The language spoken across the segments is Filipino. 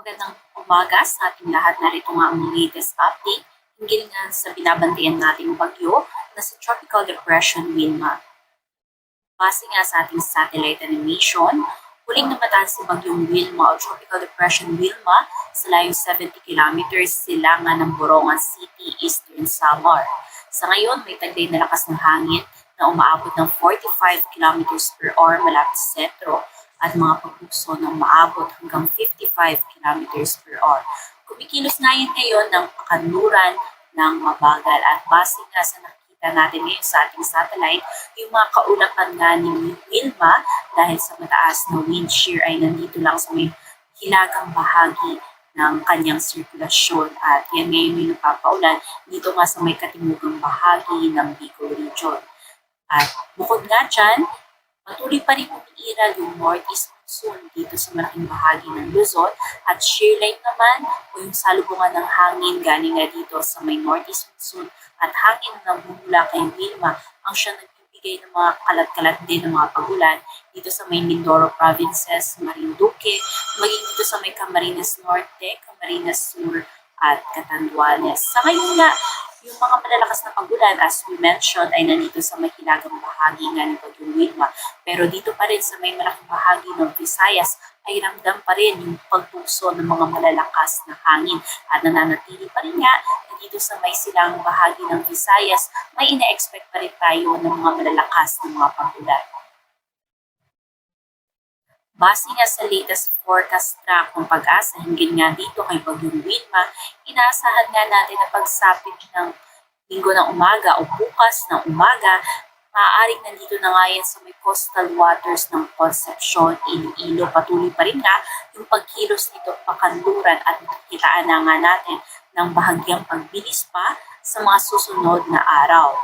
Magandang umaga sa ating lahat. Narito nga ang latest update hinggil nga sa binabantayan nating bagyo na sa Tropical Depression Wilma. Base nga sa ating satellite animation, huling namataan si Bagyong Wilma o Tropical Depression Wilma sa layong 70 kilometers silangan ng Borongan City, Eastern Samar. Sa ngayon, may taglay na lakas ng hangin na umaabot ng 45 kilometers per hour malapit sa sentro at mga pagbukso na umaabot hanggang 55 kilometers per hour. Kumikilos nga yan ngayon ng pakanluran ng mabagal at base nga sa nakikita natin ngayon sa ating satellite, yung mga kaulapan nga ni Wilma dahil sa mataas na wind shear ay nandito lang sa may hilagang bahagi ng kanyang sirkulasyon at yan ngayon yung napapaulan dito nga sa may katimugang bahagi ng Bicol Region. At bukod nga dyan, patuloy pa rin umiiral yung northeast monsoon dito sa malaking bahagi ng Luzon at shear line naman o yung salubungan ng hangin galing nga dito sa may northeast monsoon at hangin na bumula kay Wilma ang siya nagbibigay ng mga kalat-kalat din ng mga pagulan dito sa may Mindoro provinces, Marinduque, maging dito sa may Camarines Norte, Camarines Sur at Catanduanes. Sa ngayon nga, yung mga malalakas na pagulan, as we mentioned, ay nandito sa may hilagang bahagi nga ng Bagyong Wilma. Pero dito pa rin sa may malaking bahagi ng Visayas ay ramdam pa rin yung pagpukso ng mga malalakas na hangin. At nananatili pa rin nga na dito sa may silang bahagi ng Visayas, may ina-expect pa rin tayo ng mga malalakas na mga pagulan. Base nga sa latest forecast track ng Pag-asa hinggil nga dito kay Bagyong Wilma, inaasahan nga natin na pagsapit ng linggo ng umaga o bukas ng umaga, maaaring nandito na nga yan sa may coastal waters ng Concepcion, Iloilo. Patuloy pa rin nga yung pagkilos nito pakanluran at makikitaan na nga natin ng bahagyang pagbilis pa sa mga susunod na araw.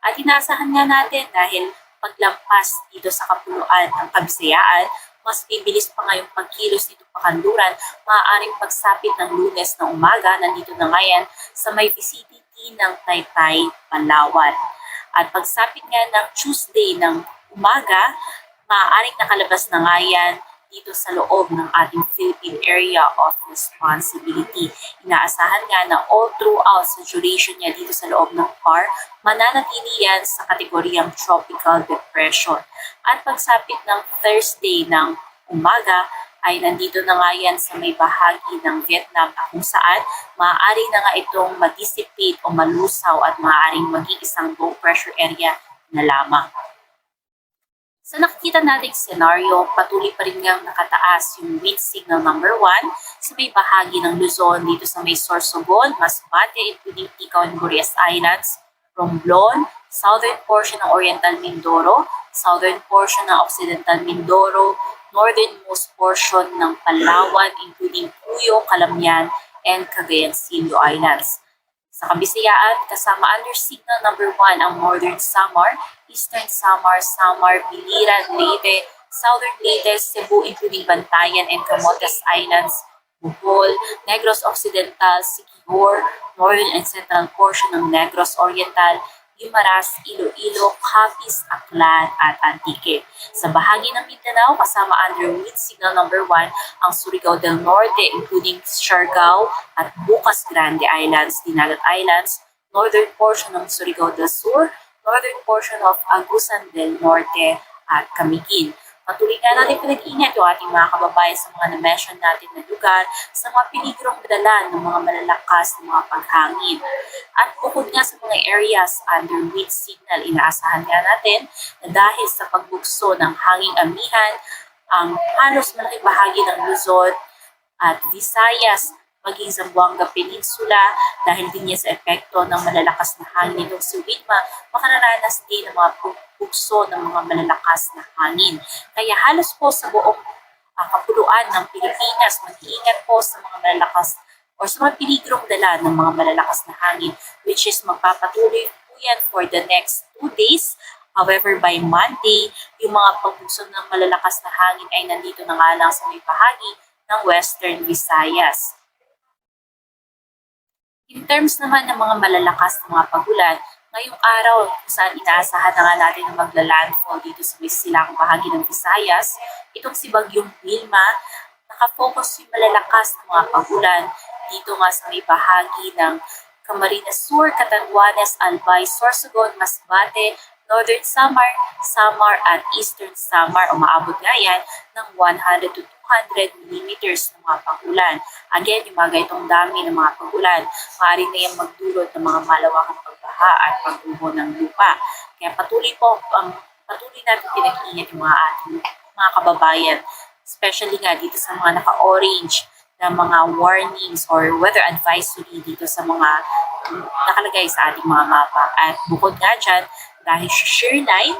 At inaasahan nga natin dahil paglampas dito sa kapuluan ng Kabisayaan, mas bibilis pa ngayong pagkilos nito pakanluran, maaaring pagsapit ng Lunes na umaga, nandito na ngayon sa may vicinity ng Taytay, Palawan. At pagsapit nga ng Tuesday ng umaga, maaaring nakalabas na nga yan dito sa loob ng ating Philippine Area of Responsibility. Inaasahan nga na all throughout sa duration niya dito sa loob ng PAR, mananatili yan sa kategoryang Tropical Depression. At pagsapit ng Thursday ng umaga, ay nandito na nga yan sa may bahagi ng Vietnam na kung saan maaari na nga itong mag-dissipate o malusaw at maaaring maging isang low pressure area na lamang. Sa nakikita nating senaryo, patuloy pa rin ngang nakataas yung wind signal number 1 sa may bahagi ng Luzon dito sa may Sorsogon, Masbate, including Ticao and Burias Islands, Romblon, southern portion ng Oriental Mindoro, southern portion ng Occidental Mindoro, northernmost portion ng Palawan, including Puyo, Calamian, and Cagayan Silio Islands. Sa Kabisayaan, kasama under signal number 1 ang Northern Samar, Eastern Samar, Samar, Biliran, Leyte, Southern Leyte, Cebu, including Bantayan and Camotes Islands, Bohol, Negros Occidental, Siquijor, Northern and Central portion ng Negros Oriental, Guimaras, Iloilo, Capiz, Aklan, at Antique. Sa bahagi ng Mindanao, kasama under wind signal number 1 ang Surigao del Norte, including Siargao at Bucas Grande Islands, Dinagat Islands, northern portion ng Surigao del Sur, northern portion of Agusan del Norte, at Camiguin. Patuloy nga natin pinag-ingat yung ating mga kababayan sa mga na-mention natin na lugar sa mga peligrong dala ng mga malalakas na mga paghangin. At bukod nga sa mga areas under wind signal, inaasahan nga natin na dahil sa pagbukso ng hanging amihan, ang halos malaking bahagi ng Luzon at Visayas, maging Zamboanga Peninsula, dahil din yan sa epekto ng malalakas na hangin nitong si Wilma, makararanas din ng mga bukso ng mga malalakas na hangin. Kaya halos po sa buong kapuluan ng Pilipinas, mag-iingat po sa mga malalakas o sa mga peligrong dala ng mga malalakas na hangin, which is magpapatuloy po yan for the next 2 days. However, by Monday, yung mga pagbukso ng malalakas na hangin ay nandito na nga lang sa may bahagi ng Western Visayas. In terms naman ng mga malalakas na mga pagulan, ngayong araw kung saan inaasahan na nga natin na magla-landfall dito sa may silang bahagi ng Visayas, itong si Bagyong Wilma, nakafocus yung malalakas na mga pag-ulan dito nga sa may bahagi ng Camarines Sur, Catanduanes, Albay, Sorsogon, Masbate, Northern Samar, Samar at Eastern Samar. Umaabot nga yan ng 100 to 200 millimeters ng mga pag-ulan. Again, yung mga ganitong dami ng mga pag-ulan, maaari na yung magdulot ng mga malawakang pagbaha at pagguho ng lupa. Kaya patuloy natin pinag-iingat yung mga ating mga kababayan, especially nga dito sa mga naka-orange na mga warnings or weather advisory dito sa mga nakalagay sa ating mga mapa. At bukod nga dyan, dahil sa shear line,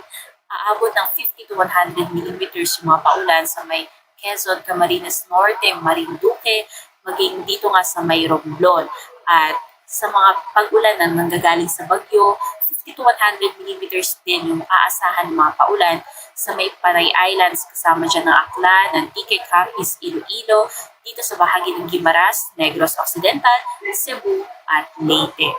aabot ng 50 to 100 millimeters yung mga paulan sa may Quezon, Camarines Norte, Marinduque, maging dito nga sa may Romblon. At sa mga pag-ulan na nanggagaling sa Bagyo, 50 to 100 millimeters din yung aasahan ng mga paulan sa may Panay Islands, kasama dyan ng Aklan, Antique, Capiz, Iloilo, dito sa bahagi ng Guimaras, Negros Occidental, Cebu at Leyte.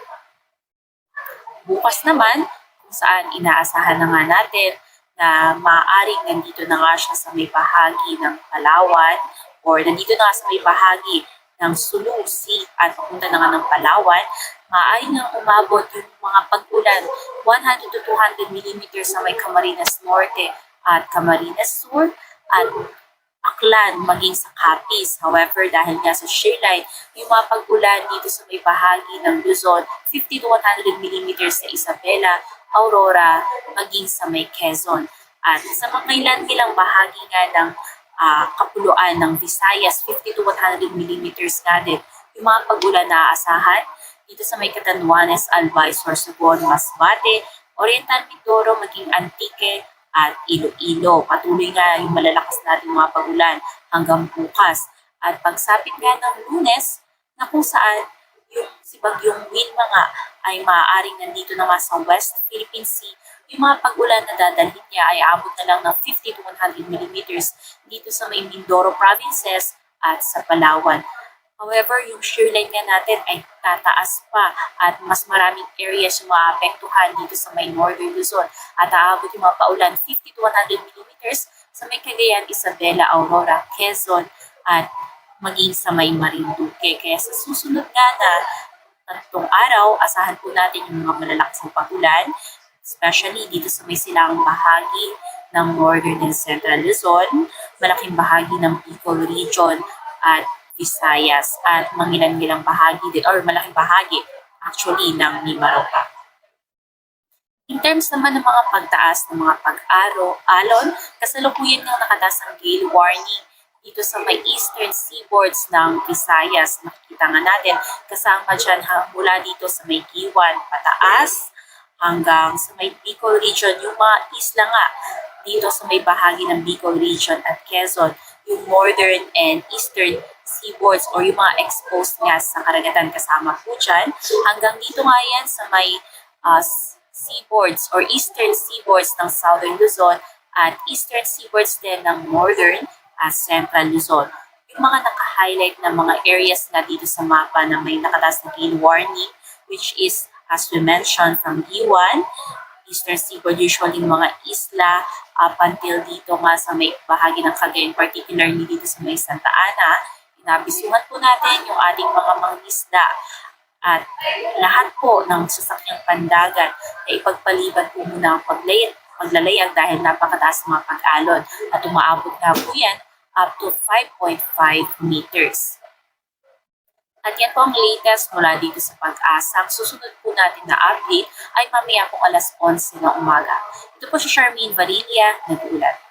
Bukas naman, kung saan inaasahan na nga natin na maaaring nandito na nga siya sa may bahagi ng Palawan or nandito na nga sa may bahagi ng Sulu Sea at papunta na nga ng Palawan, maaaring nang umabot yung mga pag-ulan 100 to 200 millimeters sa may Camarines Norte at Camarines Sur at Aklan maging sa Capiz. However, dahil nga sa shear line, yung mga pag-ulan dito sa may bahagi ng Luzon, 50 to 100 millimeters sa Isabela, Aurora, maging sa may Quezon. At sa mga ilang bahagi nga ng kapuluan ng Visayas, 50 to 100 millimeters nga din yung mga pag-ulan na aasahan dito sa may Catanduanes, Albay, Sorsogon, Masbate, Oriental Mindoro, maging Antique, at Iloilo. Patuloy nga yung malalakas natin mga pag-ulan hanggang bukas. At pagsapit nga ng Lunes, na kung saan yung si Bagyong Wilma nga ay maaaring nandito na nga sa West Philippine Sea, yung mga pag-ulan na dadalhin niya ay abot na lang ng 50 to 100 millimeters dito sa may Mindoro provinces at sa Palawan. However, yung shear line nga natin ay tataas pa at mas maraming areas yung maapektuhan dito sa may Northern Luzon at aabot yung mga paulan 50 to 100 millimeters sa may Cagayan, Isabela, Aurora, Quezon at maging sa may Marinduque. Kaya sa susunod nga na tatlong araw, asahan po natin yung mga malalakas na pag-ulan, especially dito sa may silangang bahagi ng Northern and Central Luzon, malaking bahagi ng Bicol Region at Visayas at mangilan-ngilang bahagi din or malaking bahagi actually ng Mimaropa. In terms naman ng mga pagtaas ng mga pag-alon, kasalukuyan ng nakataas ang gale warning dito sa may eastern seaboards ng Visayas. Nakikita nga natin kasama dyan mula dito sa may Giwan pataas hanggang sa may Bicol Region, yung mga isla nga dito sa may bahagi ng Bicol Region at Quezon, yung northern and eastern seaboards or yung mga exposed nga sa karagatan kasama po dyan. Hanggang dito nga yan sa may seaboards or eastern seaboards ng Southern Luzon at eastern seaboards din ng Northern at Central Luzon. Yung mga naka-highlight na mga areas nga dito sa mapa na may nakataas na gale warning, which is, as we mentioned, from Giwan, Eastern Seaboard, usually mga isla, up until dito nga sa may bahagi ng Cagayan, particularly dito sa may Santa Ana. Inabisuhan po natin yung ating mga mangisda at lahat po ng sasakyang pandagat ay ipagpaliban po muna ang paglalayag dahil napakataas ng mga pag-alon at umaabot na po yan up to 5.5 meters. At yan po ang latest mula dito sa Pag-asa. Ang susunod po natin na update ay mamaya po alas 11 ng umaga. Ito po si Charmaine Varilla, nag-uulat.